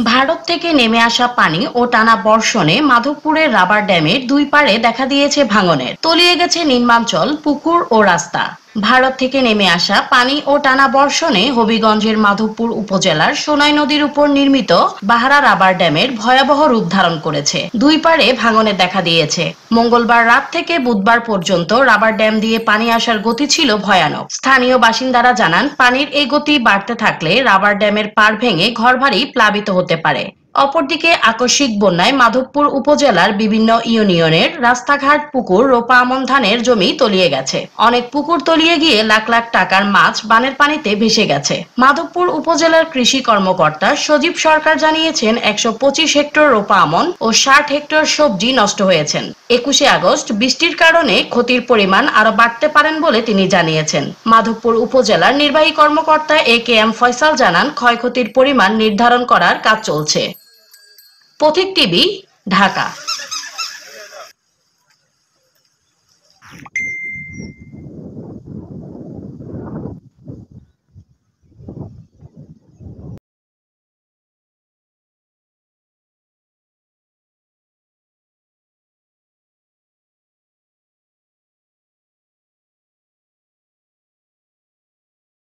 ভারত থেকে নেমে আসা পানি ও টানা বর্ষণে মাধবপুরের রাবার ড্যামের দুই পাড়ে দেখা দিয়েছে ভাঙনের, তলিয়ে গেছে নিম্নাঞ্চল, পুকুর ও রাস্তা। ভারত থেকে নেমে আসা পানি ও টানা বর্ষণে হবিগঞ্জের মাধবপুর উপজেলার সোনাই নদীর উপর নির্মিত বাহারা রাবার ড্যামের ভয়াবহ রূপ ধারণ করেছে। দুই পাড়ে ভাঙনের দেখা দিয়েছে। মঙ্গলবার রাত থেকে বুধবার পর্যন্ত রাবার ড্যাম দিয়ে পানি আসার গতি ছিল ভয়ানক। স্থানীয় বাসিন্দারা জানান, পানির এই গতি বাড়তে থাকলে রাবার ড্যামের পাড় ভেঙে ঘরবাড়ি প্লাবিত হতে পারে। অপরদিকে আকস্মিক বন্যায় মাধবপুর উপজেলার বিভিন্ন ইউনিয়নের রাস্তাঘাট, পুকুর, রোপা আমন ধানের জমি তলিয়ে গেছে। অনেক পুকুর তলিয়ে গিয়ে লাখ লাখ টাকার মাছ বানের পানিতে ভেসে গেছে। মাধবপুর উপজেলার কৃষি কর্মকর্তা সজীব সরকার জানিয়েছেন, ১২৫ হেক্টর রোপা আমন ও ৬০ হেক্টর সবজি নষ্ট হয়েছেন। ২১শে আগস্ট বৃষ্টির কারণে ক্ষতির পরিমাণ আরো বাড়তে পারেন বলে তিনি জানিয়েছেন। মাধবপুর উপজেলার নির্বাহী কর্মকর্তা এ.কে.এম. ফয়সাল জানান, ক্ষয়ক্ষতির পরিমাণ নির্ধারণ করার কাজ চলছে। পথিক টিভি, ঢাকা।